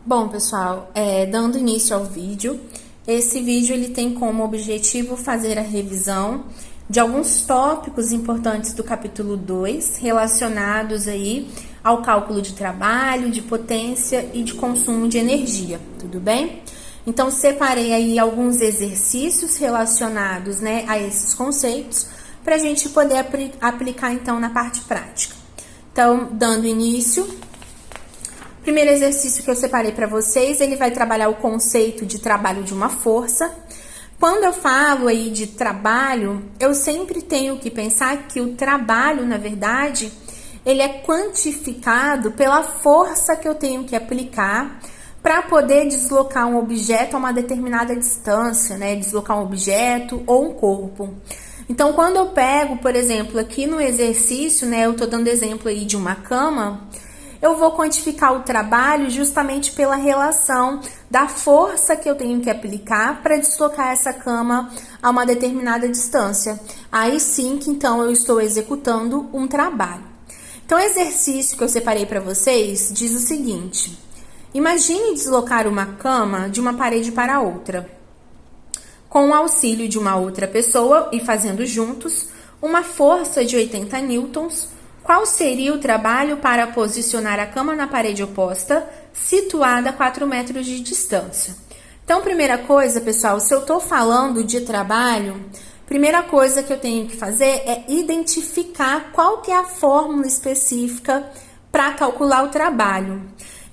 Bom, pessoal, dando início ao vídeo, esse vídeo ele tem como objetivo fazer a revisão de alguns tópicos importantes do capítulo 2, relacionados aí ao cálculo de trabalho, de potência e de consumo de energia, tudo bem? Então, separei aí alguns exercícios relacionados, né, a esses conceitos, para a gente poder aplicar, então, na parte prática. Então, dando início, o primeiro exercício que eu separei para vocês, ele vai trabalhar o conceito de trabalho de uma força. Quando eu falo aí de trabalho, eu sempre tenho que pensar que o trabalho, na verdade, ele é quantificado pela força que eu tenho que aplicar para poder deslocar um objeto a uma determinada distância, né? Deslocar um objeto ou um corpo. Então, quando eu pego, por exemplo, aqui no exercício, né? Eu tô dando exemplo aí de uma cama, eu vou quantificar o trabalho justamente pela relação da força que eu tenho que aplicar para deslocar essa cama a uma determinada distância. Aí sim que então eu estou executando um trabalho. Então, o exercício que eu separei para vocês diz o seguinte: imagine deslocar uma cama de uma parede para outra, com o auxílio de uma outra pessoa e fazendo juntos uma força de 80 newtons. Qual seria o trabalho para posicionar a cama na parede oposta, situada a 4 metros de distância? Então, primeira coisa, pessoal, se eu estou falando de trabalho, primeira coisa que eu tenho que fazer é identificar qual que é a fórmula específica para calcular o trabalho.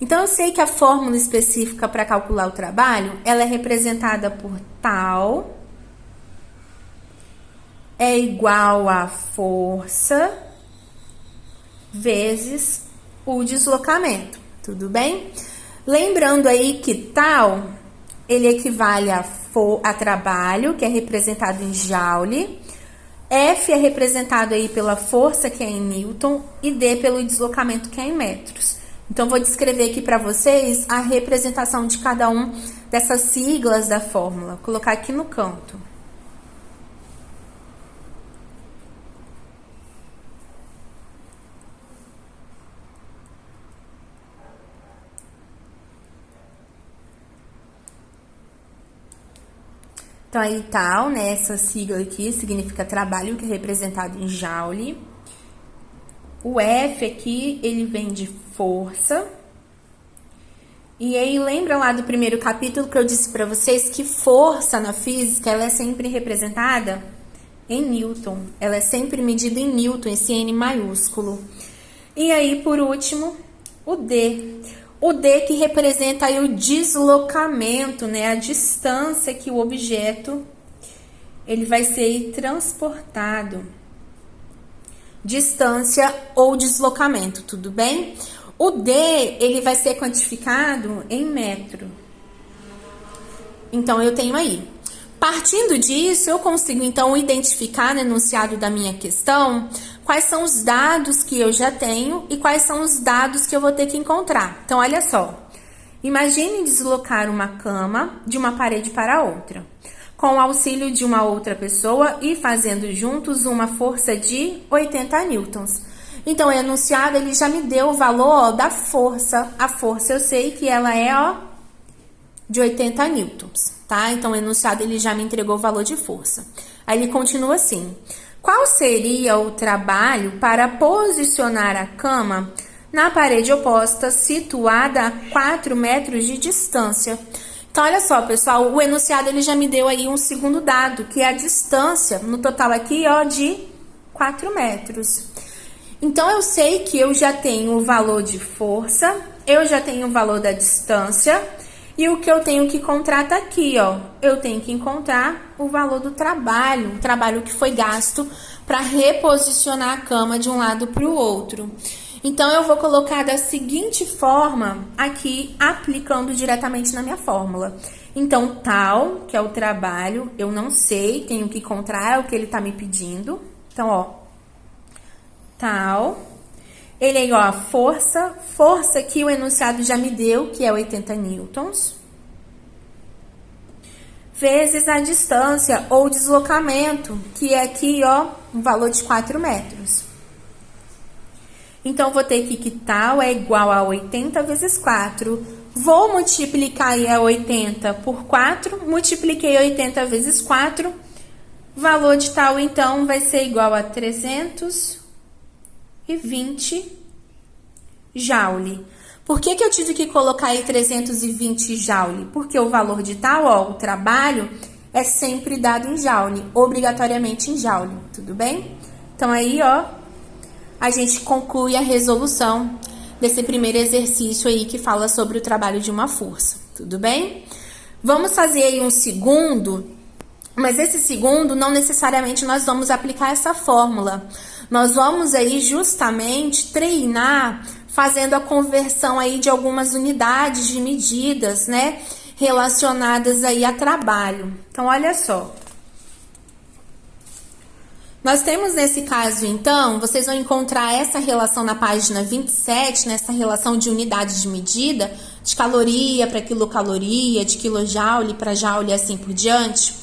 Então, eu sei que a fórmula específica para calcular o trabalho, ela é representada por tal, é igual a força vezes o deslocamento, tudo bem? Lembrando aí que tal, ele equivale a trabalho, que é representado em joule, F é representado aí pela força, que é em newton, e D pelo deslocamento, que é em metros. Então, vou descrever aqui para vocês a representação de cada um dessas siglas da fórmula. Vou colocar aqui no canto. Então, aí tal, né? Essa sigla aqui significa trabalho, que é representado em joule. O F aqui, ele vem de força. E aí, lembra lá do primeiro capítulo que eu disse para vocês que força na física, ela é sempre representada em newton. Ela é sempre medida em newton, esse N maiúsculo. E aí, por último, o D. O D que representa aí o deslocamento, né? A distância que o objeto ele vai ser transportado. Distância ou deslocamento, tudo bem? O D, ele vai ser quantificado em metro. Então, eu tenho aí. Partindo disso, eu consigo, então, identificar no enunciado da minha questão quais são os dados que eu já tenho e quais são os dados que eu vou ter que encontrar. Então, olha só. Imagine deslocar uma cama de uma parede para outra, com o auxílio de uma outra pessoa e fazendo juntos uma força de 80 newtons. Então, o enunciado, ele já me deu o valor, ó, da força. A força, eu sei que ela é, ó, de 80 newtons, tá? Então, o enunciado, ele já me entregou o valor de força. Aí, ele continua assim. Qual seria o trabalho para posicionar a cama na parede oposta, situada a 4 metros de distância? Então, olha só, pessoal, o enunciado, ele já me deu aí um segundo dado, que é a distância, no total aqui, ó, de 4 metros. Então, eu sei que eu já tenho o valor de força, eu já tenho o valor da distância, e o que eu tenho que encontrar tá aqui, ó. Eu tenho que encontrar o valor do trabalho, o trabalho que foi gasto para reposicionar a cama de um lado para o outro. Então, eu vou colocar da seguinte forma aqui, aplicando diretamente na minha fórmula. Então, tal, que é o trabalho, eu não sei, tenho que encontrar, é o que ele tá me pedindo. Então, ó, tal, ele é igual a força, força que o enunciado já me deu, que é 80 newtons, vezes a distância ou deslocamento, que é aqui, ó, um valor de 4 metros. Então, vou ter que tal é igual a 80 vezes 4. Vou multiplicar aí a 80 por 4. Multipliquei 80 vezes 4. Valor de tal, então, vai ser igual a 320 joule. Por que eu tive que colocar aí 320 joule? Porque o valor de tal, ó, o trabalho, é sempre dado em joule, obrigatoriamente em joule, tudo bem? Então, aí, ó, a gente conclui a resolução desse primeiro exercício aí que fala sobre o trabalho de uma força, tudo bem? Vamos fazer aí um segundo, mas esse segundo não necessariamente nós vamos aplicar essa fórmula. Nós vamos aí justamente treinar fazendo a conversão aí de algumas unidades de medidas, né, relacionadas aí a trabalho. Então, olha só. Nós temos nesse caso, então, vocês vão encontrar essa relação na página 27, nessa relação de unidades de medida, de caloria para quilocaloria, de quilojoule para joule e assim por diante.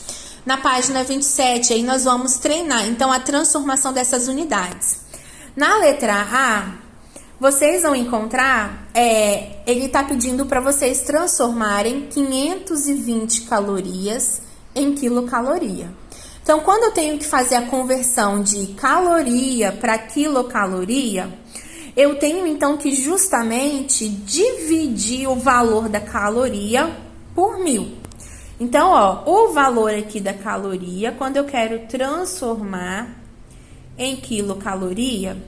Na página 27, aí nós vamos treinar, então, a transformação dessas unidades. Na letra A, vocês vão encontrar, ele está pedindo para vocês transformarem 520 calorias em quilocaloria. Então, quando eu tenho que fazer a conversão de caloria para quilocaloria, eu tenho, então, que justamente dividir o valor da caloria por 1000. Então, ó, o valor aqui da caloria, quando eu quero transformar em quilocaloria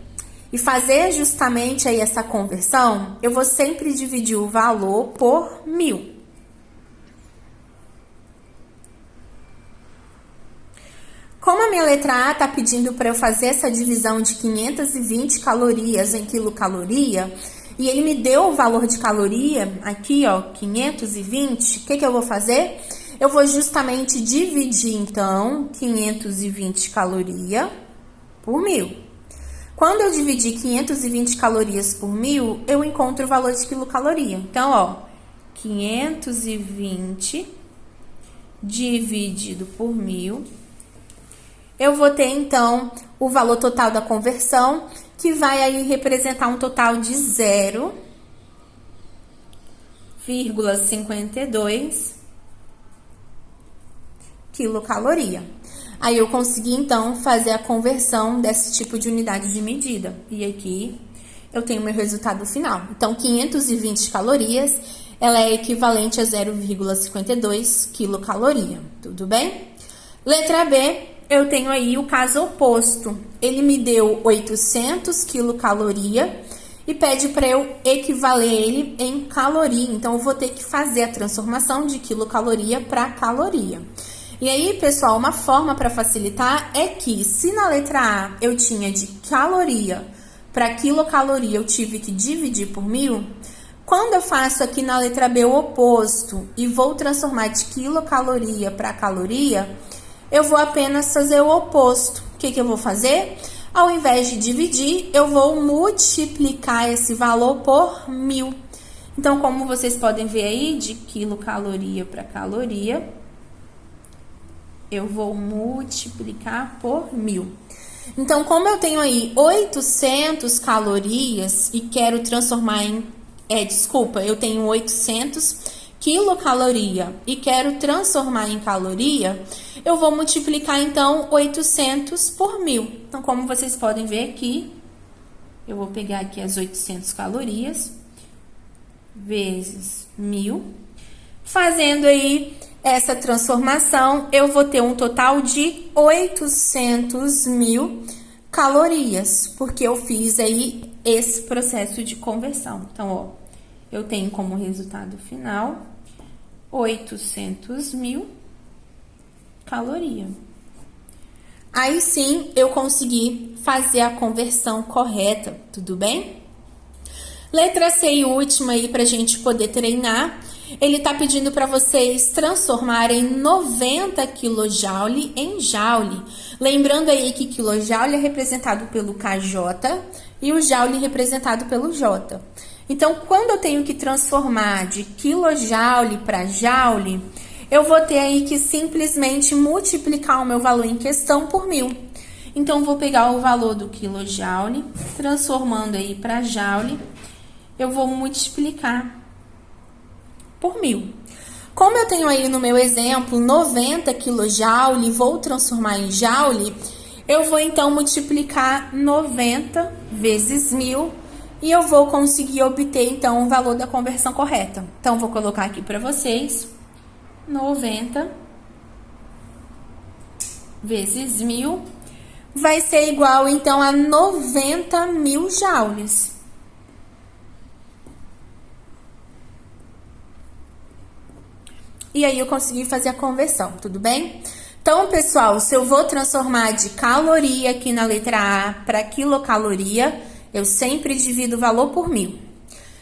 e fazer justamente aí essa conversão, eu vou sempre dividir o valor por 1000. Como a minha letra A está pedindo para eu fazer essa divisão de 520 calorias em quilocaloria, e ele me deu o valor de caloria, aqui ó, 520, o que eu vou fazer? Eu vou justamente dividir, então, 520 calorias por 1000. Quando eu dividir 520 calorias por 1000, eu encontro o valor de quilocaloria. Então, ó, 520 dividido por 1000... eu vou ter, então, o valor total da conversão, que vai aí representar um total de 0,52 quilocaloria. Aí, eu consegui, então, fazer a conversão desse tipo de unidade de medida. E aqui, eu tenho meu resultado final. Então, 520 calorias, ela é equivalente a 0,52 quilocaloria. Tudo bem? Letra B. Eu tenho aí o caso oposto. Ele me deu 800 quilocaloria e pede para eu equivaler ele em caloria. Então, eu vou ter que fazer a transformação de quilocaloria para caloria. E aí, pessoal, uma forma para facilitar é que, se na letra A eu tinha de caloria para quilocaloria, eu tive que dividir por 1000, quando eu faço aqui na letra B o oposto e vou transformar de quilocaloria para caloria, eu vou apenas fazer o oposto. O que eu vou fazer? Ao invés de dividir, eu vou multiplicar esse valor por 1000. Então, como vocês podem ver aí, de quilocaloria para caloria, eu vou multiplicar por 1000. Então, como eu tenho aí 800 calorias e quero transformar em... eu tenho 800 quilocaloria e quero transformar em caloria, eu vou multiplicar, então, 800 por 1000. Então, como vocês podem ver aqui, eu vou pegar aqui as 800 calorias vezes 1000. Fazendo aí essa transformação, eu vou ter um total de 800.000 calorias, porque eu fiz aí esse processo de conversão. Então, ó, eu tenho como resultado final 800.000 calorias. Aí sim, eu consegui fazer a conversão correta, tudo bem? Letra C e última aí pra gente poder treinar. Ele tá pedindo para vocês transformarem 90 kJ em joule. Lembrando aí que quilojoule é representado pelo KJ e o joule representado pelo J. Então, quando eu tenho que transformar de quilojoule para joule, eu vou ter aí que simplesmente multiplicar o meu valor em questão por 1000. Então, vou pegar o valor do quilojoule, transformando aí para joule, eu vou multiplicar por 1000. Como eu tenho aí no meu exemplo 90 kJ, vou transformar em joule, eu vou então multiplicar 90 vezes 1000 e eu vou conseguir obter então o valor da conversão correta. Então, vou colocar aqui para vocês 90 vezes 1000 vai ser igual então a 90.000 joules. E aí eu consegui fazer a conversão, tudo bem? Então, pessoal, se eu vou transformar de caloria aqui na letra A para quilocaloria, eu sempre divido o valor por 1000.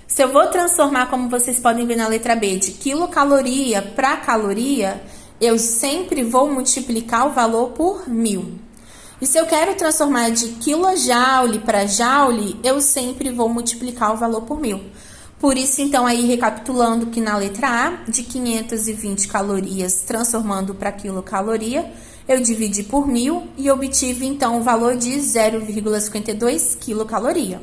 Se eu vou transformar, como vocês podem ver na letra B, de quilocaloria para caloria, eu sempre vou multiplicar o valor por 1000. E se eu quero transformar de quilojoule para joule, eu sempre vou multiplicar o valor por 1000. Por isso, então, aí recapitulando que na letra A, de 520 calorias transformando para quilocaloria, eu dividi por 1000 e obtive, então, o valor de 0,52 quilocaloria.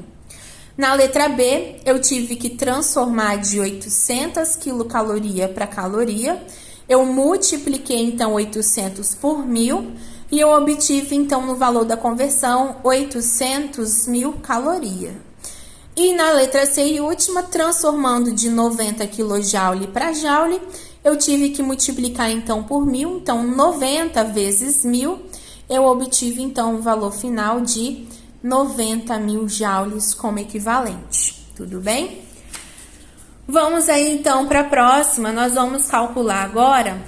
Na letra B, eu tive que transformar de 800 quilocaloria para caloria. Eu multipliquei, então, 800 por 1000 e eu obtive, então, no valor da conversão, 800.000 calorias. E na letra C e última, transformando de 90 kJ para joule, eu tive que multiplicar, então, por 1000. Então, 90 vezes 1000, eu obtive, então, o valor final de 90.000 joules como equivalente. Tudo bem? Vamos aí, então, para a próxima. Nós vamos calcular agora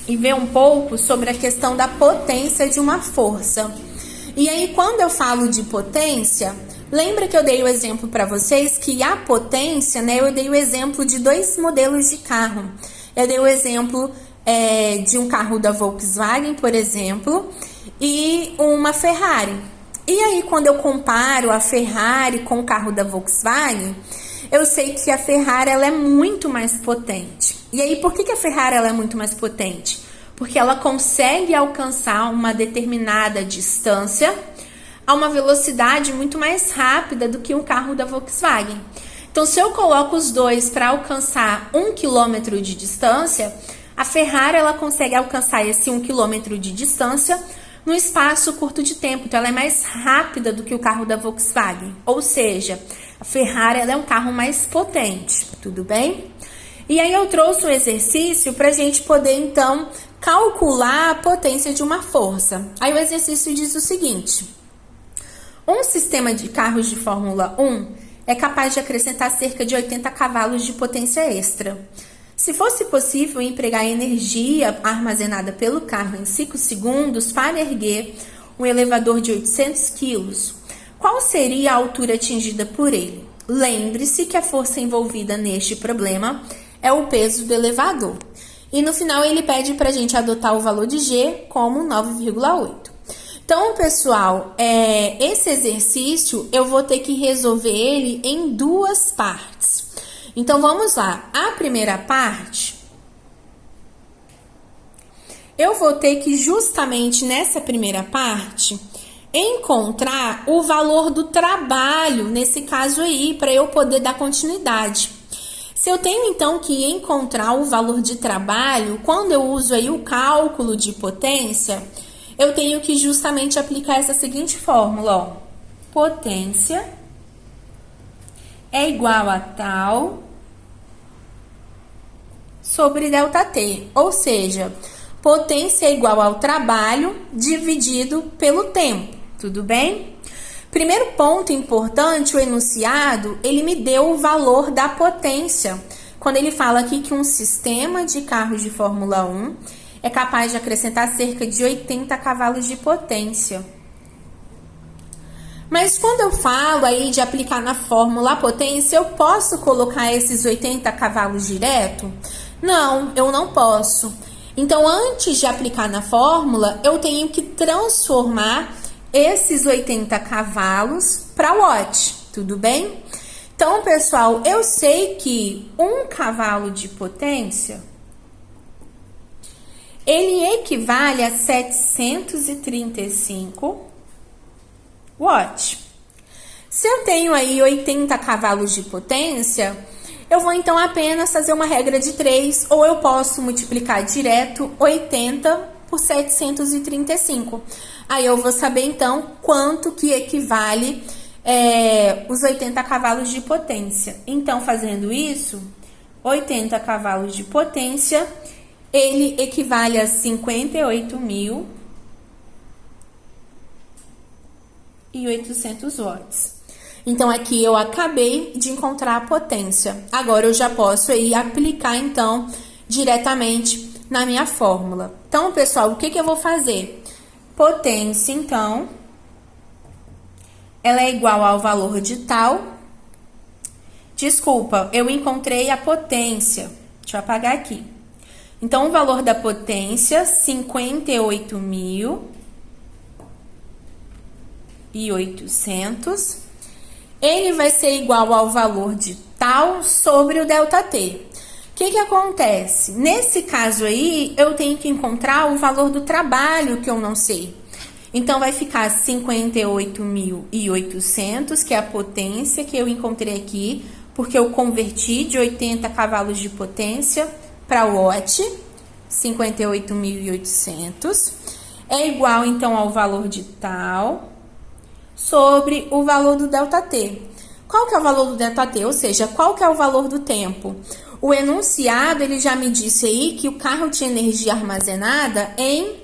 e ver um pouco sobre a questão da potência de uma força. E aí, quando eu falo de potência, lembra que eu dei o exemplo para vocês que a potência, né? Eu dei o exemplo de 2 modelos de carro. Eu dei o exemplo de um carro da Volkswagen, por exemplo, e uma Ferrari. E aí, quando eu comparo a Ferrari com o carro da Volkswagen, eu sei que a Ferrari ela é muito mais potente. E aí, por que a Ferrari ela é muito mais potente? Porque ela consegue alcançar uma determinada distância a uma velocidade muito mais rápida do que um carro da Volkswagen. Então, se eu coloco os dois para alcançar 1 km de distância, a Ferrari ela consegue alcançar esse 1 km de distância num espaço curto de tempo. Então, ela é mais rápida do que o carro da Volkswagen. Ou seja, a Ferrari ela é um carro mais potente, tudo bem? E aí eu trouxe um exercício para a gente poder, então, calcular a potência de uma força. Aí o exercício diz o seguinte: um sistema de carros de Fórmula 1 é capaz de acrescentar cerca de 80 cavalos de potência extra. Se fosse possível empregar a energia armazenada pelo carro em 5 segundos para erguer um elevador de 800 quilos, qual seria a altura atingida por ele? Lembre-se que a força envolvida neste problema é o peso do elevador. E no final ele pede para a gente adotar o valor de G como 9,8. Então, pessoal, esse exercício eu vou ter que resolver ele em 2 partes. Então, vamos lá. A primeira parte, eu vou ter que justamente nessa primeira parte encontrar o valor do trabalho, nesse caso aí, para eu poder dar continuidade. Se eu tenho, então, que encontrar o valor de trabalho, quando eu uso aí o cálculo de potência, eu tenho que justamente aplicar essa seguinte fórmula, ó. Potência é igual a tal sobre ΔT, ou seja, potência é igual ao trabalho dividido pelo tempo, tudo bem? Primeiro ponto importante, o enunciado, ele me deu o valor da potência, quando ele fala aqui que um sistema de carros de Fórmula 1 é capaz de acrescentar cerca de 80 cavalos de potência. Mas quando eu falo aí de aplicar na fórmula a potência, eu posso colocar esses 80 cavalos direto? Não, eu não posso. Então, antes de aplicar na fórmula, eu tenho que transformar esses 80 cavalos para watt, tudo bem? Então, pessoal, eu sei que 1 cavalo de potência, ele equivale a 735 watt. Se eu tenho aí 80 cavalos de potência, eu vou então apenas fazer uma regra de 3, ou eu posso multiplicar direto 80 por 735. Aí eu vou saber então quanto que equivale os 80 cavalos de potência. Então, fazendo isso, 80 cavalos de potência, ele equivale a 58.800 watts. Então, aqui eu acabei de encontrar a potência. Agora, eu já posso aí aplicar, então, diretamente na minha fórmula. Então, pessoal, o que eu vou fazer? Potência, então, ela é igual ao valor de tal. Desculpa, eu encontrei a potência. Deixa eu apagar aqui. Então, o valor da potência, 58.800. Ele vai ser igual ao valor de tal sobre o ΔT. O que acontece? Nesse caso aí, eu tenho que encontrar o valor do trabalho que eu não sei. Então, vai ficar 58.800, que é a potência que eu encontrei aqui, porque eu converti de 80 cavalos de potência para watt, 58.800. É igual, então, ao valor de tal sobre o valor do ΔT. Qual que é o valor do ΔT? Ou seja, qual que é o valor do tempo? O enunciado, ele já me disse aí que o carro tinha energia armazenada em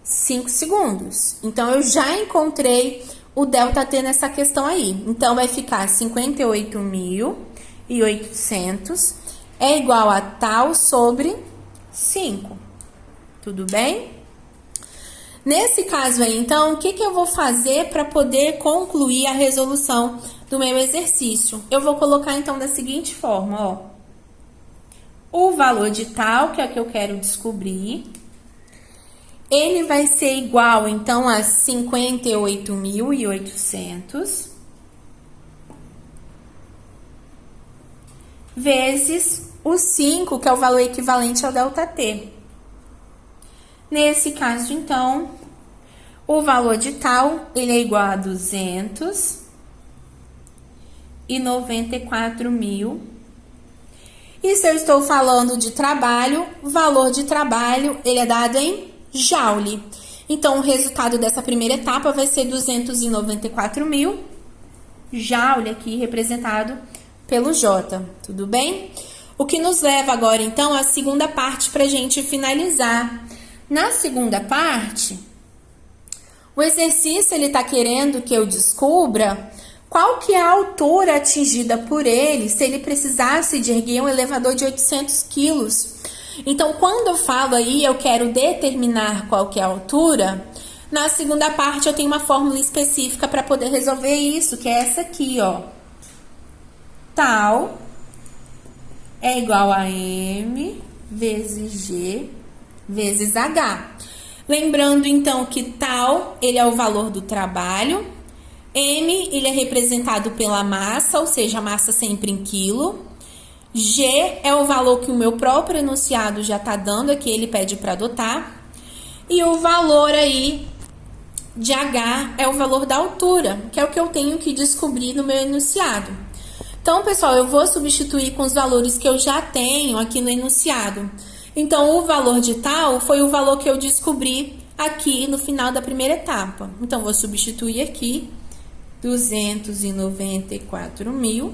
5 segundos. Então, eu já encontrei o ΔT nessa questão aí. Então, vai ficar 58.800 é igual a tal sobre 5. Tudo bem? Nesse caso aí, então, o que eu vou fazer para poder concluir a resolução do meu exercício? Eu vou colocar, então, da seguinte forma, ó. O valor de tal, que é o que eu quero descobrir, ele vai ser igual, então, a 58.800 vezes o 5, que é o valor equivalente ao ΔT. Nesse caso, então, o valor de tal, ele é igual a 294.000. E se eu estou falando de trabalho, o valor de trabalho, ele é dado em joule. Então, o resultado dessa primeira etapa vai ser 294.000 joule, aqui representado pelo J. Tudo bem? O que nos leva agora, então, à segunda parte para a gente finalizar. Na segunda parte, o exercício ele está querendo que eu descubra qual que é a altura atingida por ele se ele precisasse de erguer um elevador de 800 quilos. Então, quando eu falo aí, eu quero determinar qual que é a altura, na segunda parte eu tenho uma fórmula específica para poder resolver isso, que é essa aqui, ó. Tal é igual a M vezes G vezes H. Lembrando, então, que tal, ele é o valor do trabalho. M, ele é representado pela massa, ou seja, a massa sempre em quilo. G é o valor que o meu próprio enunciado já está dando, aqui ele pede para adotar. E o valor aí de H é o valor da altura, que é o que eu tenho que descobrir no meu enunciado. Então, pessoal, eu vou substituir com os valores que eu já tenho aqui no enunciado. Então, o valor de tal foi o valor que eu descobri aqui no final da primeira etapa. Então, vou substituir aqui 294.000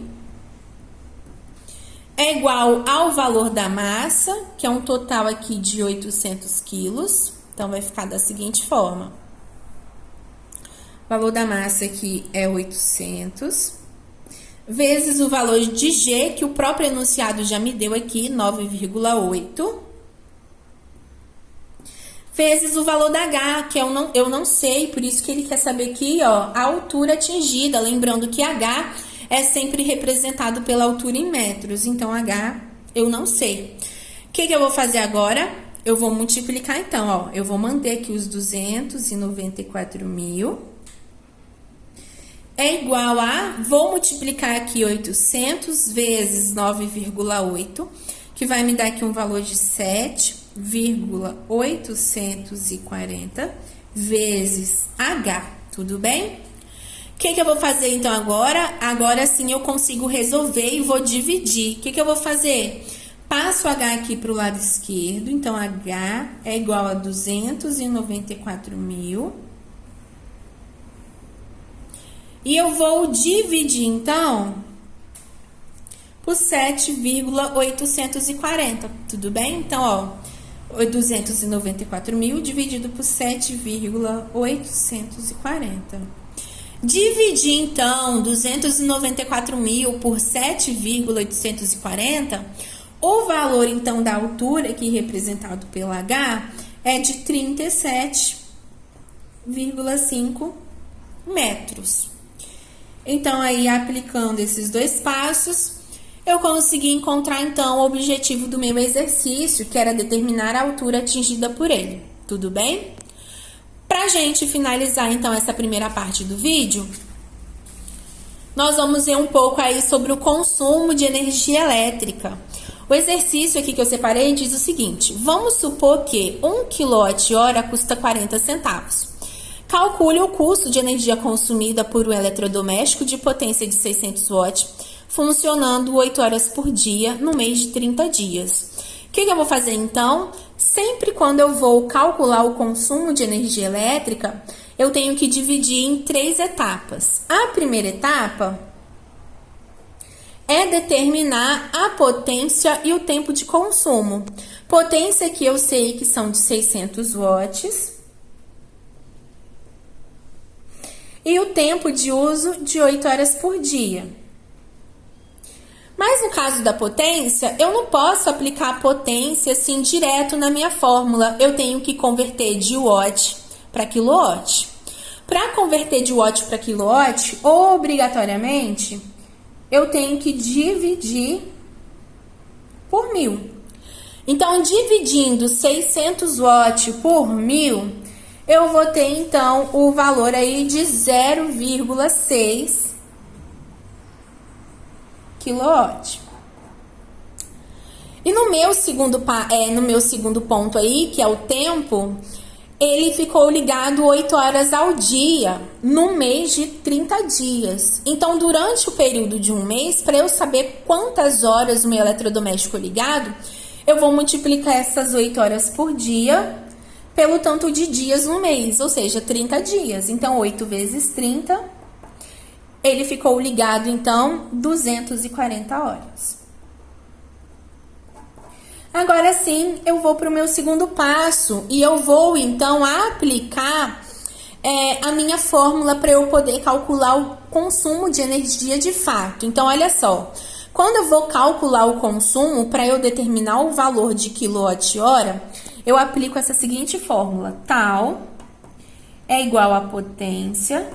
é igual ao valor da massa, que é um total aqui de 800 quilos. Então, vai ficar da seguinte forma. O valor da massa aqui é 800, vezes o valor de G, que o próprio enunciado já me deu aqui, 9,8. Vezes o valor da H, que eu não sei, por isso que ele quer saber aqui, ó, a altura atingida. Lembrando que H é sempre representado pela altura em metros, então H eu não sei. O que eu vou fazer agora? Eu vou multiplicar, então, ó, eu vou manter aqui os 294.000 é igual a, vou multiplicar aqui 800 vezes 9,8, que vai me dar aqui um valor de 7,840 vezes H, tudo bem? que eu vou fazer então agora? Agora sim eu consigo resolver e vou dividir. O que eu vou fazer? Passo H aqui para o lado esquerdo, então H é igual a 294.000. E eu vou dividir, então, por 7,840, tudo bem? Então, ó, 294.000 dividido por 7,840. Dividir, então, 294.000 por 7,840, o valor, então, da altura, aqui representado pelo H, é de 37,5 metros. Então, aí, aplicando esses dois passos, eu consegui encontrar, então, o objetivo do meu exercício, que era determinar a altura atingida por ele. Tudo bem? Pra gente finalizar, então, essa primeira parte do vídeo, nós vamos ver um pouco aí sobre o consumo de energia elétrica. O exercício aqui que eu separei diz o seguinte: vamos supor que 1 kWh custa 40 centavos. Calcule o custo de energia consumida por um eletrodoméstico de potência de 600 watts, funcionando 8 horas por dia, no mês de 30 dias. O que eu vou fazer, então? Sempre quando eu vou calcular o consumo de energia elétrica, eu tenho que dividir em 3 etapas. A primeira etapa é determinar a potência e o tempo de consumo. Potência que eu sei que são de 600 watts. E o tempo de uso de 8 horas por dia. Mas no caso da potência, eu não posso aplicar a potência assim direto na minha fórmula. Eu tenho que converter de watt para quilowatt. Para converter de watt para quilowatt, obrigatoriamente, eu tenho que dividir por 1000. Então, dividindo 600 watts por 1000, eu vou ter, então, o valor aí de 0,6 kW. E no meu segundo ponto aí, que é o tempo, ele ficou ligado 8 horas ao dia, no mês de 30 dias. Então, durante o período de um mês, para eu saber quantas horas o meu eletrodoméstico é ligado, eu vou multiplicar essas 8 horas por dia pelo tanto de dias no mês, ou seja, 30 dias. Então, 8 vezes 30, ele ficou ligado, então, 240 horas. Agora sim, eu vou para o meu segundo passo e eu vou, então, aplicar a minha fórmula para eu poder calcular o consumo de energia de fato. Então, olha só, quando eu vou calcular o consumo, para eu determinar o valor de quilowatt-hora, eu aplico essa seguinte fórmula: tal é igual a potência